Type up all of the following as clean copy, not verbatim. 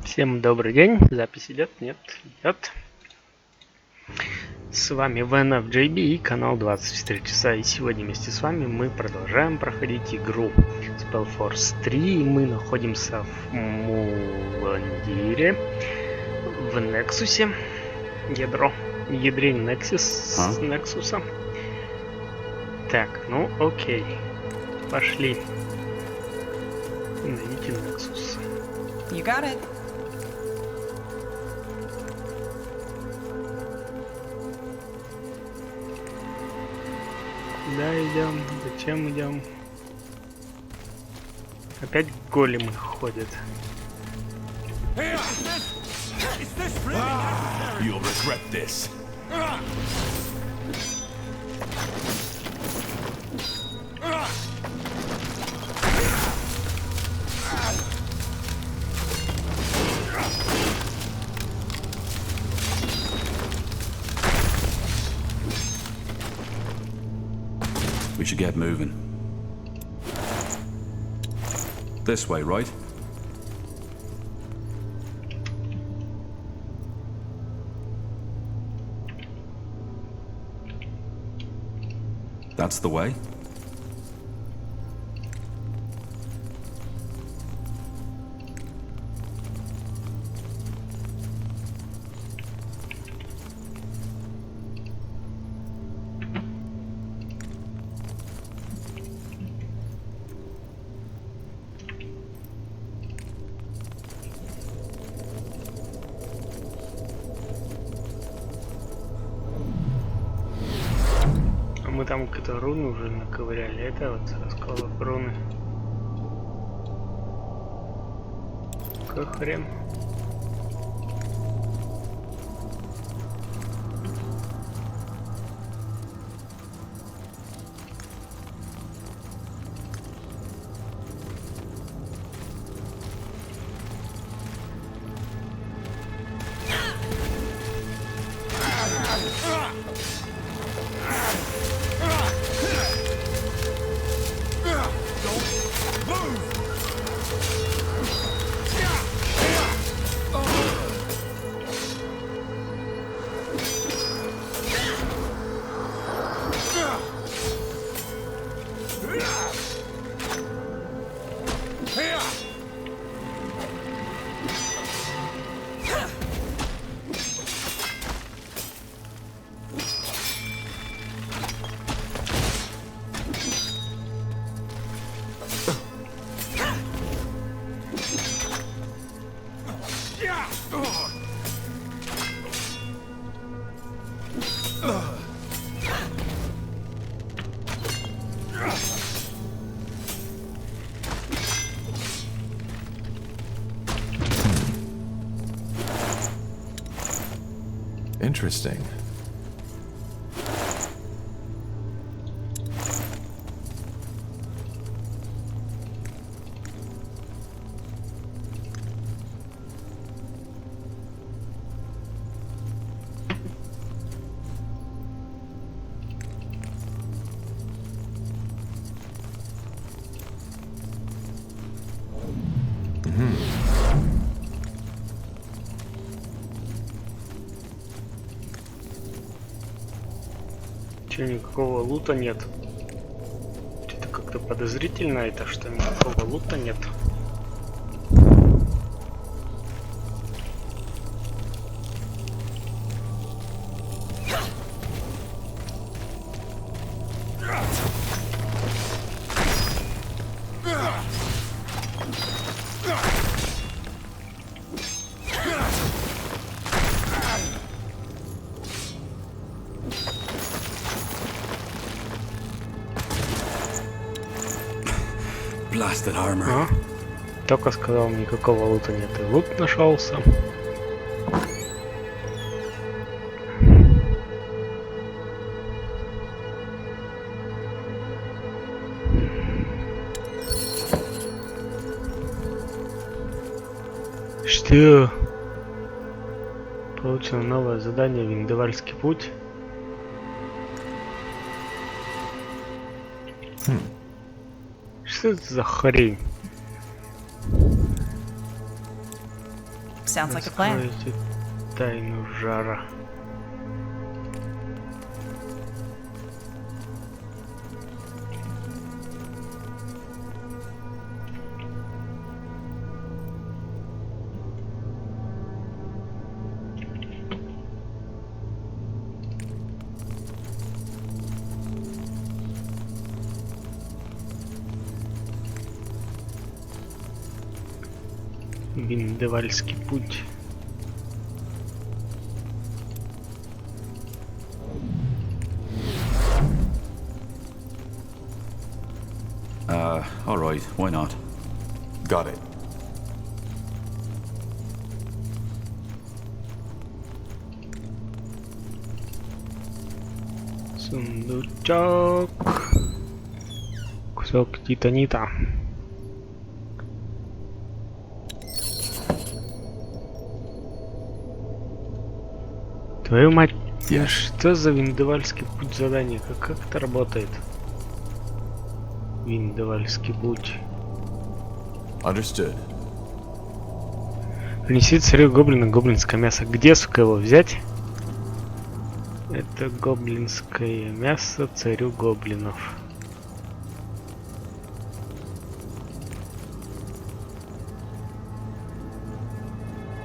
Всем добрый день. Запись идет? Нет, идет. С вами VNFJB и канал 24 часа. И сегодня вместе с вами мы продолжаем проходить игру SpellForce 3. И мы находимся в Муландире, в Нексусе. Ядре Нексуса. Так, ну окей. Пошли. Найдите Нексус. You got it. Да, идем. Зачем идем? Опять големы ходят. You'll regret this. We should get moving. This way, right? That's the way. Мы там какие-то руны уже наковыряли. Это вот расколов руны. Какой хрен? Interesting. Че, никакого лута нет? Что-то как-то подозрительно это, что никакого лута нет. Blasted armor. А? Только сказал, никакого лута нет. И лут нашелся. Что? Получено новое задание «Виндевальский путь». Что это за хрень? Sounds like a plan. Раскройте тайну жара. Виндевальский путь. All right, why not? Got it. Сундучок. Кусок титанита. Твою мать, что за виндевальский путь задание? Как это работает? Виндевальский путь. Understood. Принеси царю гоблина гоблинское мясо. Где, сука, его взять? Это гоблинское мясо царю гоблинов.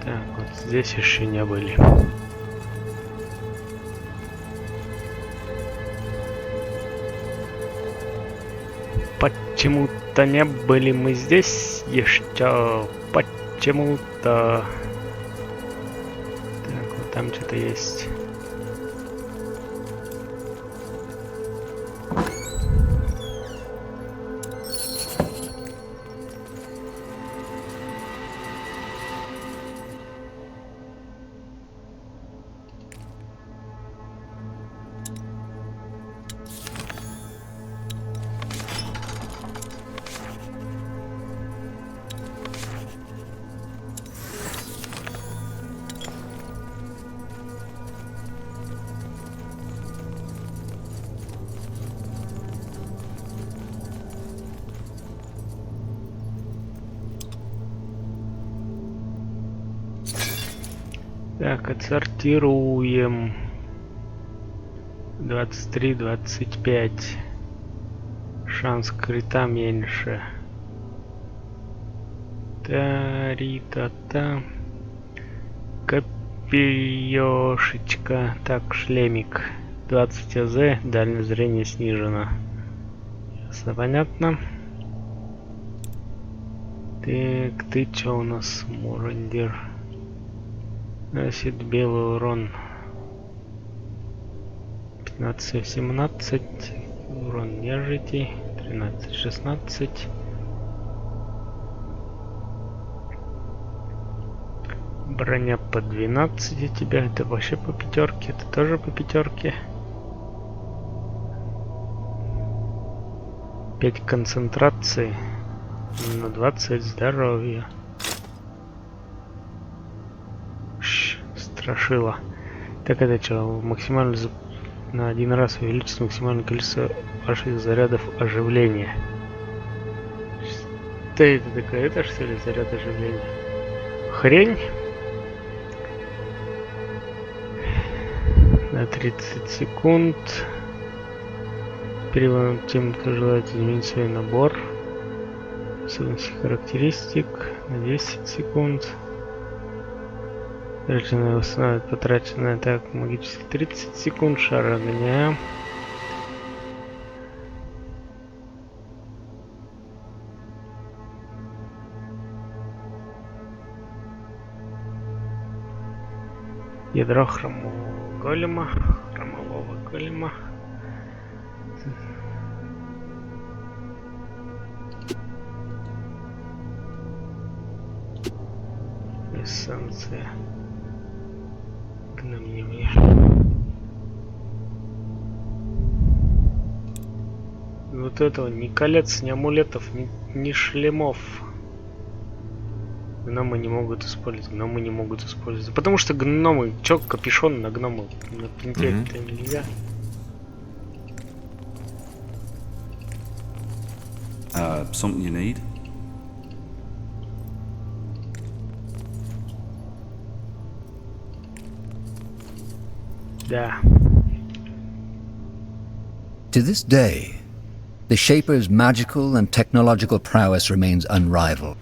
Так, вот здесь еще не были. Почему-то не были мы здесь еще. Почему-то. Так, вот там что-то есть. Так, отсортируем. 23-25. Шанс крита меньше. Та-ри-та-та. Копеёшечка. Так, шлемик. 20 АЗ. Дальнее зрение снижено. Ясно, понятно. Так, ты чё у нас, мурандир? Носит белый урон 15-17, урон нежити 13-16. Броня по 12 у тебя, это вообще по пятерке, это тоже по пятерке. 5 концентрации на 20 здоровья. Страшила. Так, это что, максимально на один раз увеличить максимальное количество ваших зарядов оживления. Что это такое? Это что ли заряд оживления? Хрень. На 30 секунд. Переводим тем, кто желает изменить свой набор. Особенности характеристик. На 10 секунд. Потраченное восстанавливает потраченное так магически 30 секунд, шар огня. Ядро хромового голема. Эссенция. Гномневые. Вот этого ни колец, ни амулетов, ни шлемов. Гномы не могут использовать. Потому что гномы, чё капюшон на гномы напринтять-то нельзя. Something you need? Да. To this day, the Shaper's magical and technological prowess remains unrivaled.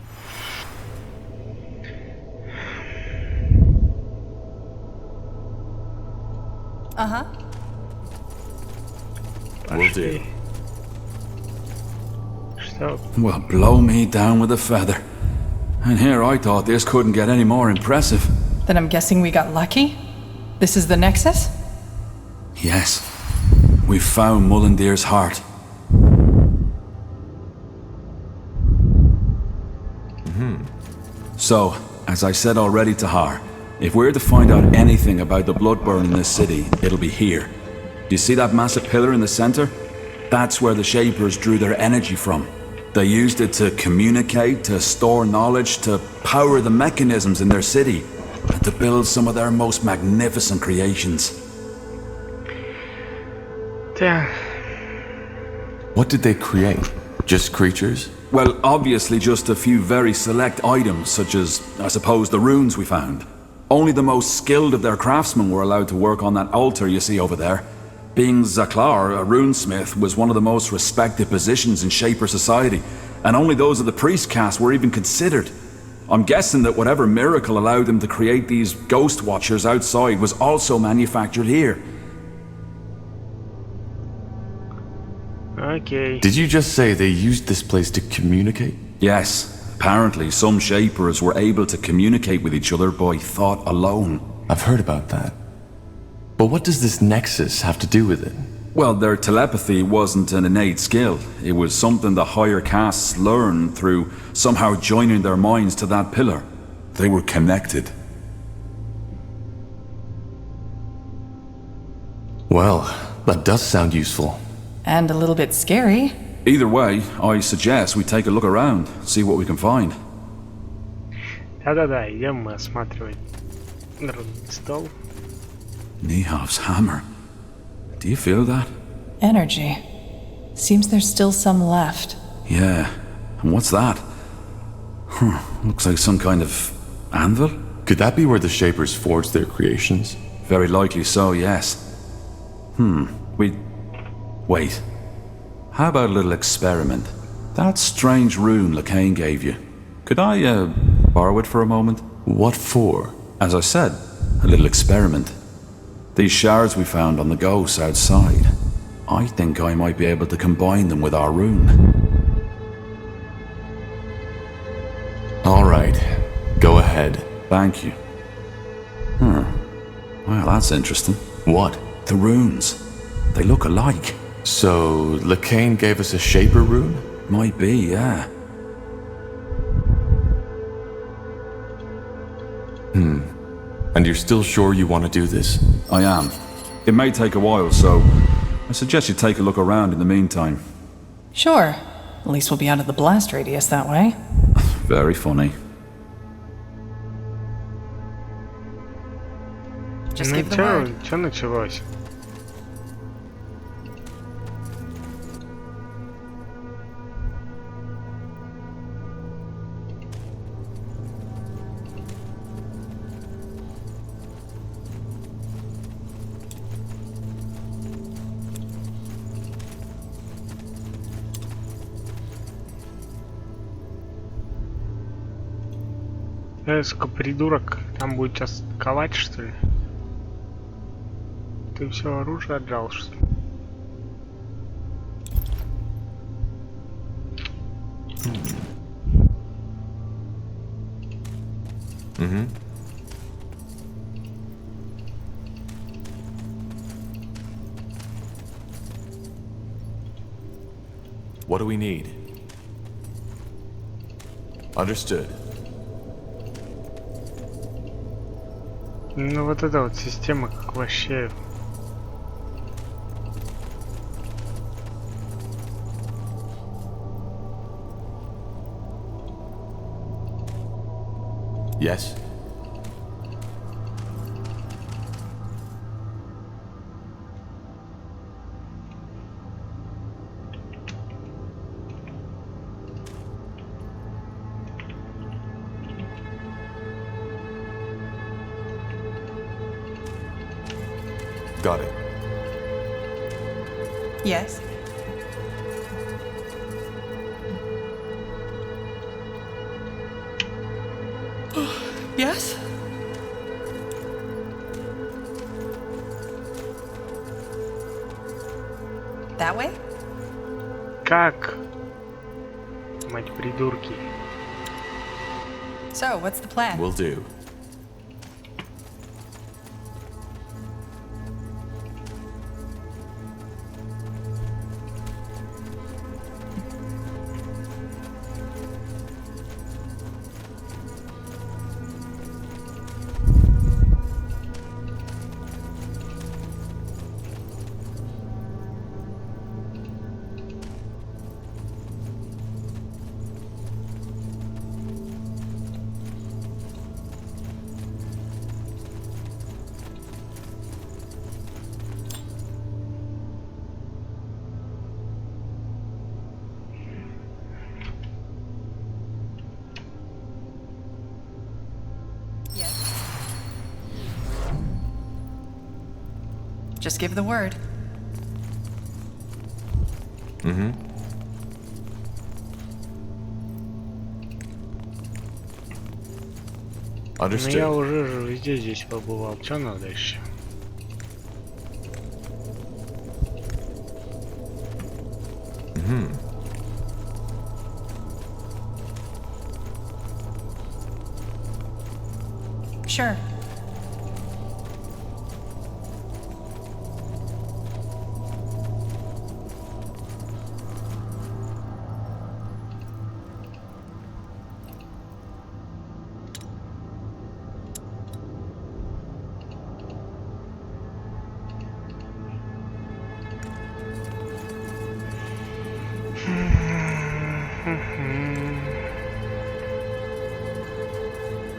Uh-huh. Will do. Что? Well, blow me down with a feather. And here I thought this couldn't get any more impressive. Then I'm guessing we got lucky? This is the Nexus? Yes. We found Mullendeer's heart. So, as I said already to Har, if we're to find out anything about the Bloodburn in this city, it'll be here. Do you see that massive pillar in the center? That's where the Shapers drew their energy from. They used it to communicate, to store knowledge, to power the mechanisms in their city, and to build some of their most magnificent creations. Да. What did they create? Just creatures? Well, obviously just a few very select items, such as, I suppose, the runes we found. Only the most skilled of their craftsmen were allowed to work on that altar you see over there. Being Zaklar, a runesmith, was one of the most respected positions in Shaper society, and only those of the priest caste were even considered. I'm guessing that whatever miracle allowed them to create these ghost watchers outside was also manufactured here. Окей. Did you just say they used this place to communicate? Yes, apparently some Shapers were able to communicate with each other by thought alone. I've heard about that. But what does this Nexus have to do with it? Well, their telepathy wasn't an innate skill. It was something the higher castes learned through somehow joining their minds to that pillar. They were connected. Well, that does sound useful. And a little bit scary. Either way, I suggest we take a look around, see what we can find. Да-да-да, идем мы осматривать рунный стол. Nihav's hammer. Do you feel that? Energy. Seems there's still some left. Yeah. And what's that? Looks like some kind of anvil? Could that be where the Shapers forged their creations? Very likely so, yes. Wait. How about a little experiment? That strange rune Lacane gave you. Could I, borrow it for a moment? What for? As I said, a little experiment. These shards we found on the ghosts outside. I think I might be able to combine them with our rune. All right. Go ahead. Thank you. Well, that's interesting. What? The runes. They look alike. So, Lacane gave us a Shaper rune? Might be, yeah. And you're still sure you want to do this? I am. It may take a while, so I suggest you take a look around in the meantime. Sure. At least we'll be out of the blast radius that way. Very funny. Just Ну give the word. чё началось? Сука, придурок, там будет сейчас ковать, что ли? Ты все оружие отжал, что ли? What do we need? Understood. Ну вот эта вот система как вообще... Yes? Got it. Yes? Yes? That way? Как? Мать придурки. So, what's the plan? Will do. Just give the word. Ну я Understood. уже же везде здесь побывал. Что надо еще? Sure.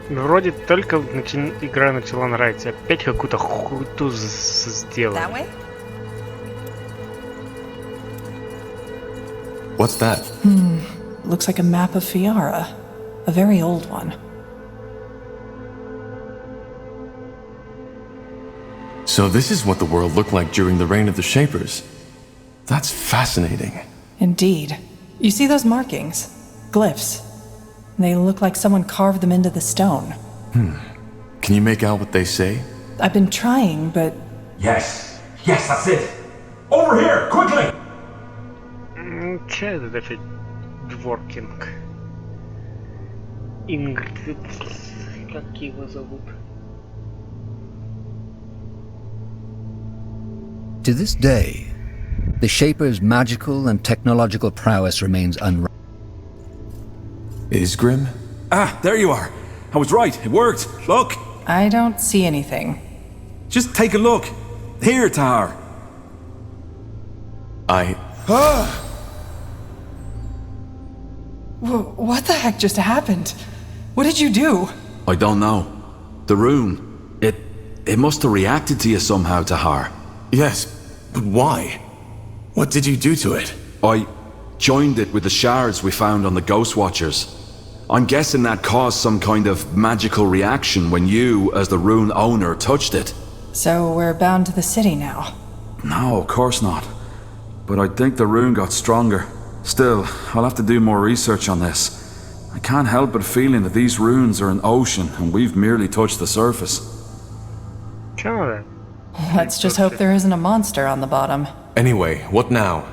Вроде только игра начала нравиться. Опять какую-то хуйту сделали. That way? What's that? Looks like a map of Fiara. A very old one. So this is what the world looked like during the reign of the Shapers. That's fascinating. Indeed. You see those markings? Glyphs. They look like someone carved them into the stone. Can you make out what they say? I've been trying, but Yes, yes, that's it. Over here, quickly! Че это опять дворкинг? Ингрид, как его зовут? To this day, the Shaper's magical and technological prowess remains unrivaled. Isgrim? Ah, there you are. I was right. It worked. Look. I don't see anything. Just take a look. Here, Tahar. What the heck just happened? What did you do? I don't know. The rune. It must have reacted to you somehow, Tahar. Yes, but why? What did you do to it? I joined it with the shards we found on the Ghost Watchers. I'm guessing that caused some kind of magical reaction when you, as the rune owner, touched it. So we're bound to the city now. No, of course not. But I think the rune got stronger. Still, I'll have to do more research on this. I can't help but feeling that these runes are an ocean and we've merely touched the surface. Че надо? Let's just hope there isn't a monster on the bottom. Anyway, what now?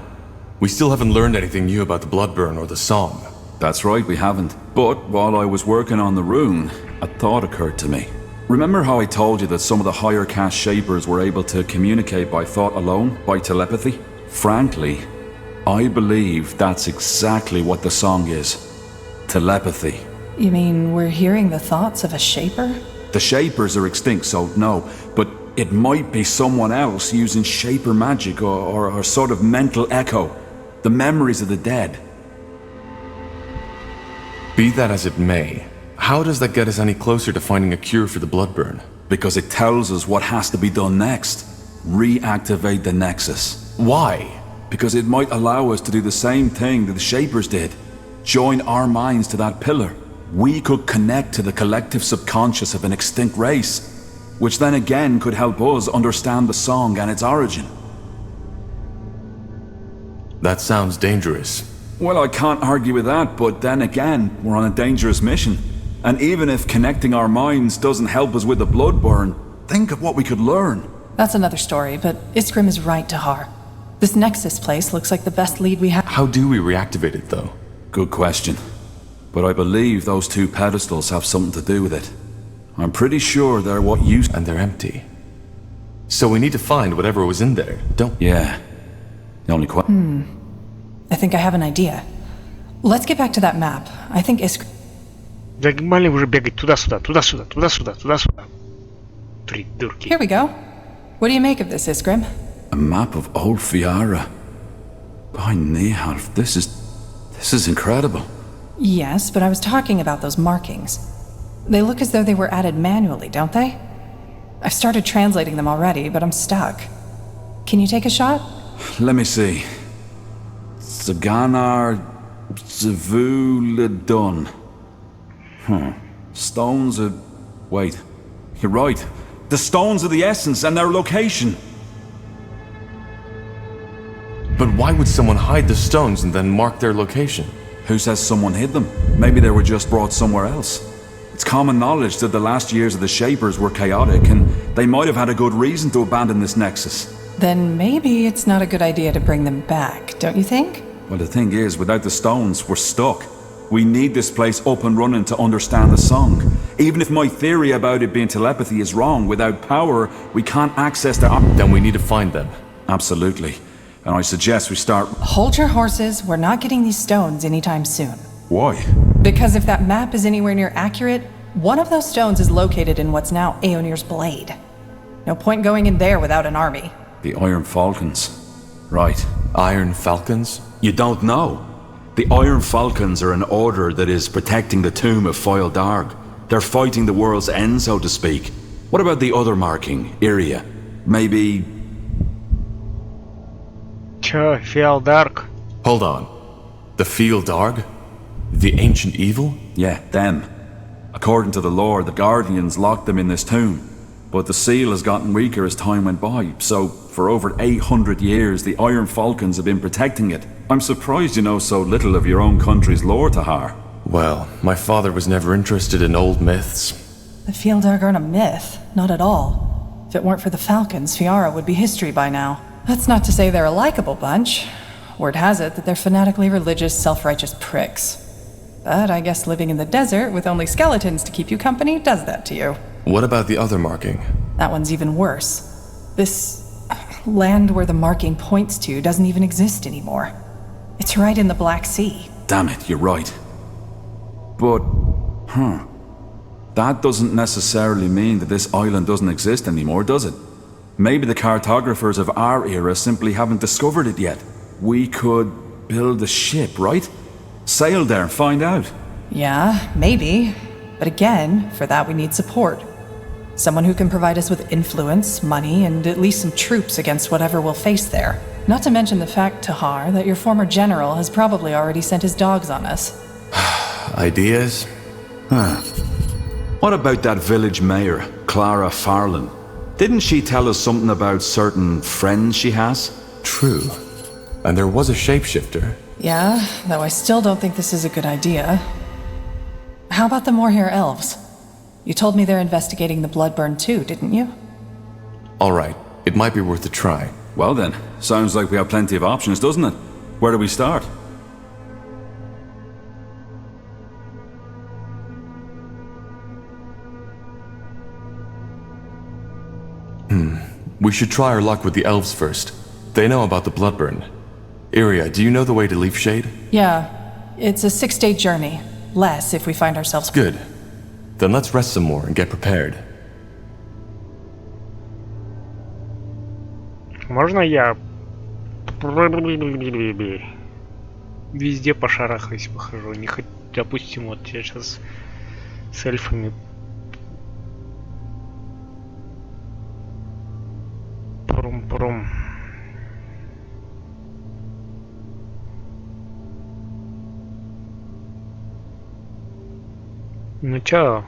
We still haven't learned anything new about the Bloodburn or the song. That's right, we haven't. But while I was working on the rune, a thought occurred to me. Remember how I told you that some of the higher caste Shapers were able to communicate by thought alone, by telepathy? Frankly, I believe that's exactly what the song is. Telepathy. You mean we're hearing the thoughts of a Shaper? The Shapers are extinct, so no. But it might be someone else using Shaper magic or sort of mental echo. The memories of the dead. Be that as it may, how does that get us any closer to finding a cure for the Bloodburn? Because it tells us what has to be done next. Reactivate the Nexus. Why? Because it might allow us to do the same thing that the Shapers did. Join our minds to that pillar. We could connect to the collective subconscious of an extinct race. which then again could help us understand the song and its origin. That sounds dangerous. Well, I can't argue with that, but then again, we're on a dangerous mission. And even if connecting our minds doesn't help us with the bloodburn, think of what we could learn. That's another story, but Iskrim is right, Tahar. This Nexus place looks like the best lead we have. How do we reactivate it, though? Good question. But I believe those two pedestals have something to do with it. I'm pretty sure they're what used... And they're empty. So we need to find whatever was in there, don't we? Yeah. The only I think I have an idea. Let's get back to that map. I think Iskrim... Загнали уже бегать туда-сюда, туда-сюда, туда-сюда, туда-сюда. Придурки. Here we go. What do you make of this, Iskrim? A map of Old Fiara. By Nehalf, this is incredible. Yes, but I was talking about those markings. They look as though they were added manually, don't they? I've started translating them already, but I'm stuck. Can you take a shot? Let me see. Zaganar Zavuladun. Stones of... Wait. You're right. The stones of the essence and their location. But why would someone hide the stones and then mark their location? Who says someone hid them? Maybe they were just brought somewhere else. It's common knowledge that the last years of the Shapers were chaotic, and they might have had a good reason to abandon this Nexus. Then maybe it's not a good idea to bring them back, don't you think? Well, the thing is, without the stones, we're stuck. We need this place up and running to understand the song. Even if my theory about it being telepathy is wrong, without power, we can't access the... Then we need to find them. Absolutely. And I suggest we start... Hold your horses, we're not getting these stones anytime soon. Why? Because if that map is anywhere near accurate, one of those stones is located in what's now Aeonir's Blade. No point going in there without an army. The Iron Falcons. Right. Iron Falcons? You don't know. The Iron Falcons are an order that is protecting the tomb of Foil Darg. They're fighting the world's end, so to speak. What about the other marking, Iria? Maybe... Чё, Фиал Дарк? Hold on. The Field Darg? The ancient evil? Yeah, them. According to the lore, the Guardians locked them in this tomb. But the seal has gotten weaker as time went by, so for over 800 years the Iron Falcons have been protecting it. I'm surprised you know so little of your own country's lore, Tahar. Well, my father was never interested in old myths. The Fieldar aren't a myth, not at all. If it weren't for the Falcons, Fiara would be history by now. That's not to say they're a likable bunch. Word has it that they're fanatically religious, self-righteous pricks. But I guess living in the desert with only skeletons to keep you company does that to you. What about the other marking? That one's even worse. This land where the marking points to doesn't even exist anymore. It's right in the Black Sea. Damn it, you're right. But, that doesn't necessarily mean that this island doesn't exist anymore, does it? Maybe the cartographers of our era simply haven't discovered it yet. We could build a ship, right? Sail there and find out. Yeah, maybe. But again, for that we need support. Someone who can provide us with influence, money, and at least some troops against whatever we'll face there. Not to mention the fact, Tahar, that your former general has probably already sent his dogs on us. Ideas? What about that village mayor, Clara Farland? Didn't she tell us something about certain friends she has? True. And there was a shapeshifter. Yeah, though I still don't think this is a good idea. How about the Moorhair elves? You told me they're investigating the Bloodburn too, didn't you? Alright, it might be worth a try. Well then, sounds like we have plenty of options, doesn't it? Where do we start? We should try our luck with the elves first. They know about the Bloodburn. Iria, do you know the way to Leaf Shade? Yeah, it's a 6-day journey. Less if we find ourselves... Good. Then let's rest some more and get prepared. Можно я везде пошарахаюсь, похожу? Не хоть, допустим, вот я сейчас с эльфами пром. Ну чё?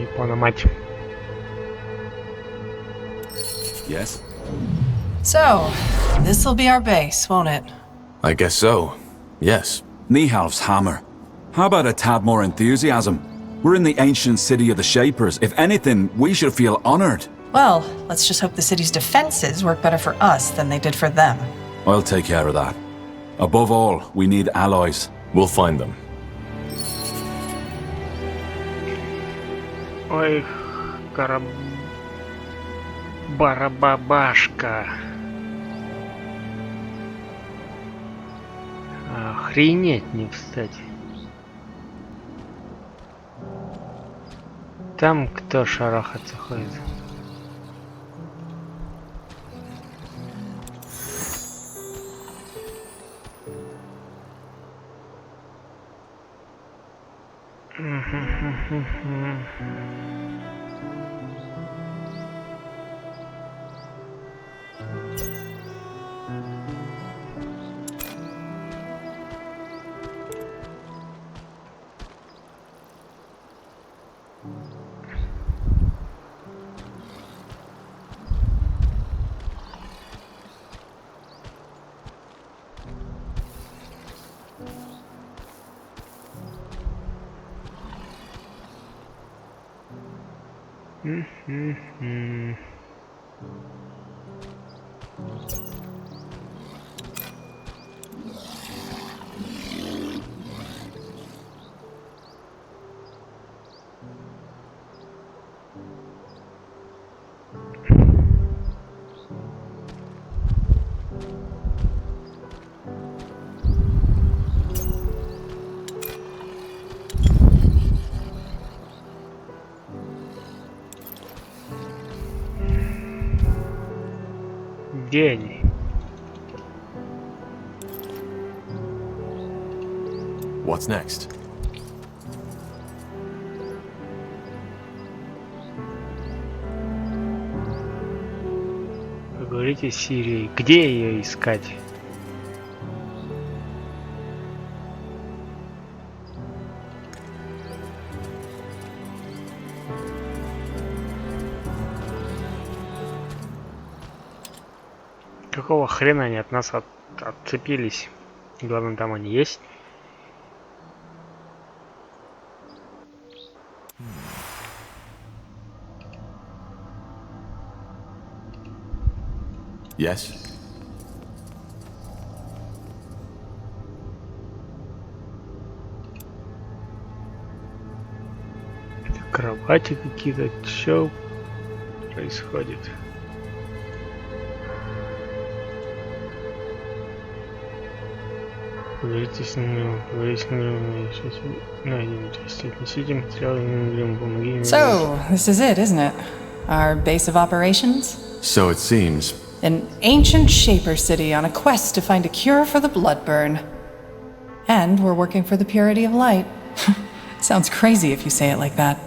Япона мать. Yes? So, this'll be our base, won't it? I guess so. Yes. Nihalf's hammer. How about a tad more enthusiasm? We're in the ancient city of the Shapers. If anything, we should feel honored. Well, let's just hope the city's defenses work better for us than they did for them. I'll take care of that. Above all, we need allies. We'll find them. Ой, барабабашка. Охренеть не встать. Там кто шарахаться ходит? Где они? What's next? Вы говорите Сирии. Где ее искать? Какого хрена они от нас отцепились? Главное, там они есть. Yes? Кровати какие-то. Что происходит? Поговорите с ним, сейчас найдем часть, отнесите материалы, помоги им. So, this is it, isn't it? Our base of operations? So it seems. An ancient Shaper city on a quest to find a cure for the bloodburn. And we're working for the purity of light. Sounds crazy if you say it like that.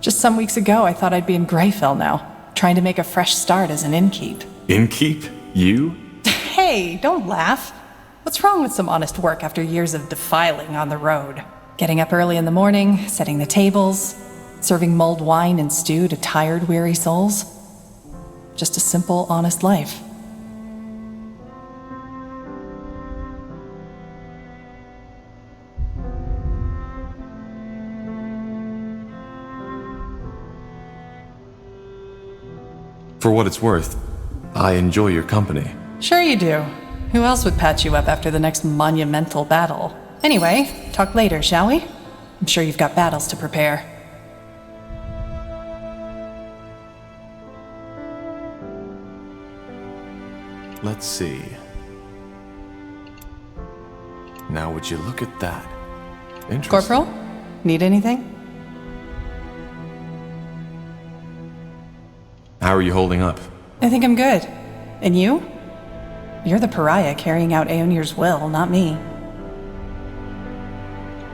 Just some weeks ago, I thought I'd be in Greyfell now, trying to make a fresh start as an innkeep. Innkeep? You? Hey, don't laugh. What's wrong with some honest work after years of defiling on the road? Getting up early in the morning, setting the tables, serving mulled wine and stew to tired, weary souls. Just a simple, honest life. For what it's worth, I enjoy your company. Sure you do. Who else would patch you up after the next monumental battle? Anyway, talk later, shall we? I'm sure you've got battles to prepare. Let's see. Now would you look at that? Interesting. Corporal? Need anything? How are you holding up? I think I'm good. And you? You're the pariah carrying out Aeonir's will, not me.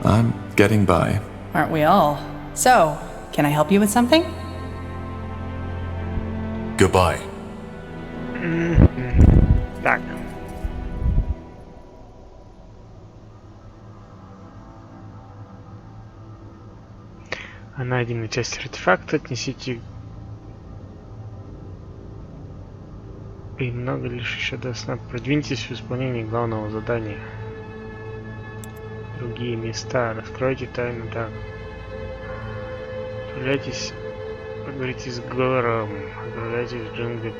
I'm getting by. Aren't we all? So, can I help you with something? Goodbye. Так. А найденную часть артефакта отнесите. И много лишь еще до сна. Продвиньтесь в исполнении главного задания. Другие места. Раскройте тайну так. Отправляйтесь, поговорите с Гором. Отправляйтесь в джунгли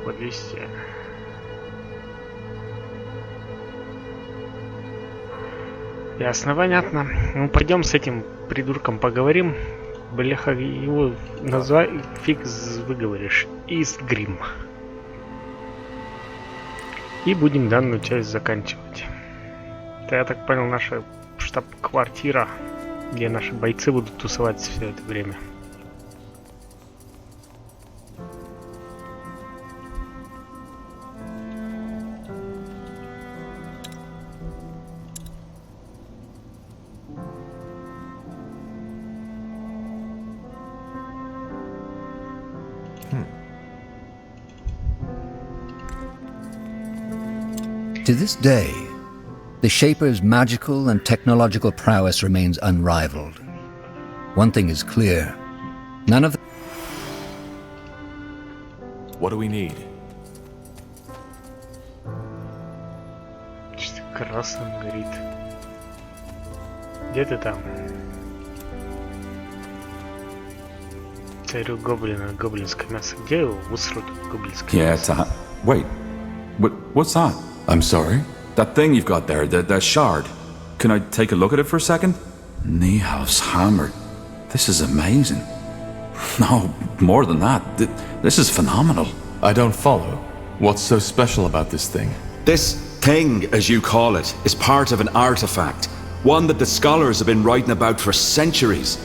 под листья. Ясно, понятно. Ну, пойдем с этим придурком поговорим. Бляха, его назвать фиг выговоришь. Изгрим. И будем данную часть заканчивать. Это, я так понял, наша штаб-квартира, где наши бойцы будут тусоваться все это время. To this day, the Shaper's magical and technological prowess remains unrivaled. One thing is clear. None of the... What do we need? Что-то красным горит. Где ты там? Царю гоблина, гоблинское мясо. Где его высрут гоблинское мясо? Yeah, wait. What's that? I'm sorry? That thing you've got there, the shard. Can I take a look at it for a second? Niehaus hammer. This is amazing. No, more than that. This is phenomenal. I don't follow. What's so special about this thing? This thing, as you call it, is part of an artifact. One that the scholars have been writing about for centuries.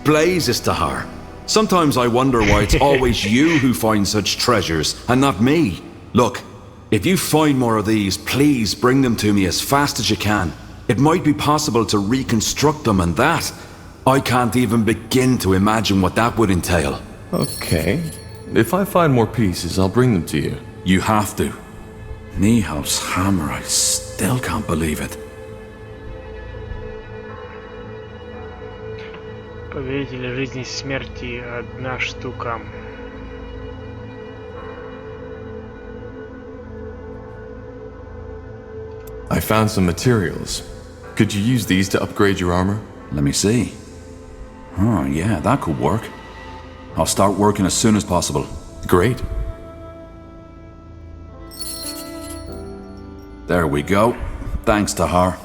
Blazes Tahar. Sometimes I wonder why it's always you who find such treasures, and not me. Look, if you find more of these, please bring them to me as fast as you can. It might be possible to reconstruct them, and that... I can't even begin to imagine what that would entail. Okay. If I find more pieces, I'll bring them to you. You have to. Niehaus hammer, I still can't believe it. Повелители жизни и смерти, одна штука. I found some materials. Could you use these to upgrade your armor? Let me see. Oh, yeah, that could work. I'll start working as soon as possible. Great. There we go. Thanks, Tahar.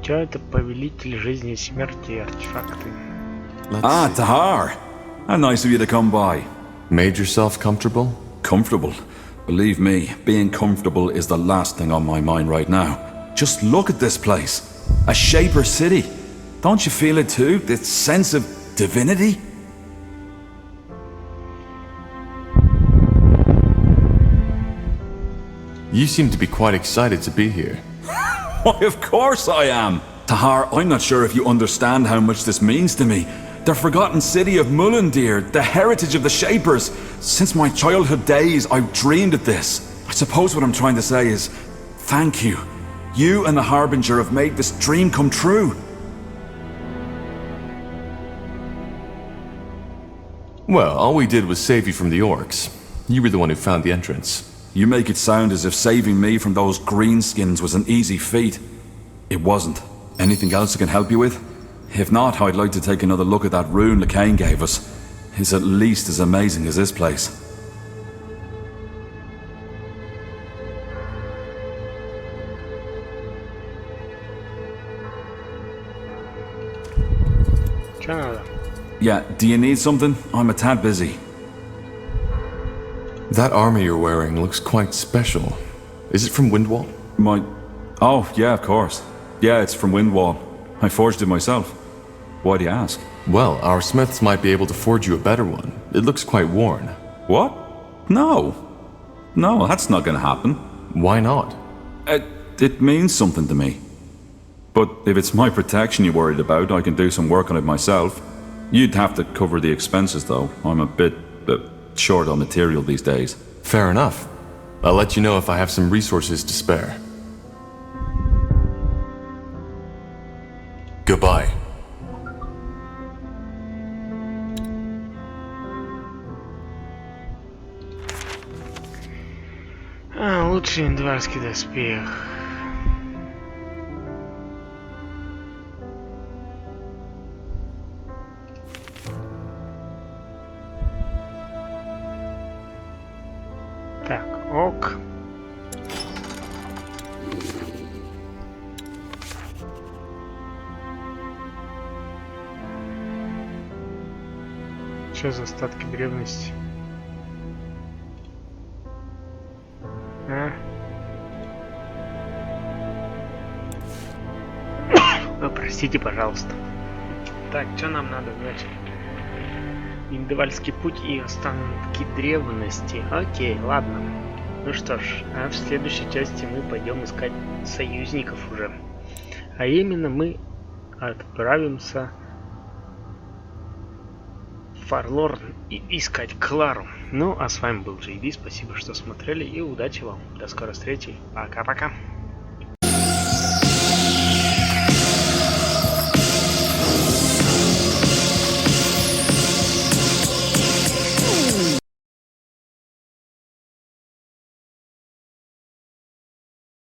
Чё это повелитель жизни и смерти и артефакты? Let's see. Tahar! How nice of you to come by. Made yourself comfortable? Comfortable. Believe me, being comfortable is the last thing on my mind right now. Just look at this place. A Shaper city. Don't you feel it too? This sense of divinity? You seem to be quite excited to be here. Why, of course I am! Tahar, I'm not sure if you understand how much this means to me. The forgotten city of Mullendir, the heritage of the Shapers. Since my childhood days, I've dreamed of this. I suppose what I'm trying to say is, thank you. You and the Harbinger have made this dream come true. Well, all we did was save you from the orcs. You were the one who found the entrance. You make it sound as if saving me from those greenskins was an easy feat. It wasn't. Anything else I can help you with? If not, I'd like to take another look at that rune LeCain gave us. It's at least as amazing as this place. Чё надо? Yeah, do you need something? I'm a tad busy. That armor you're wearing looks quite special. Is it from Windwall? Oh, yeah, of course. Yeah, it's from Windwall. I forged it myself. Why do you ask? Well, our smiths might be able to forge you a better one. It looks quite worn. What? No. No, that's not gonna happen. Why not? It means something to me. But if it's my protection you're worried about, I can do some work on it myself. You'd have to cover the expenses, though. I'm a bit short on material these days. Fair enough. I'll let you know if I have some resources to spare. Goodbye. Лучший индварский доспех. Так, ок. Что за остатки древности? Простите, пожалуйста. Так, что нам надо, значит? Индвальский путь и останки древности. Окей, ладно. Ну что ж, а в следующей части мы пойдем искать союзников уже. А именно мы отправимся в Фарлорн и искать Клару. Ну, а с вами был JB, спасибо, что смотрели, и удачи вам. До скорой встречи. Пока-пока.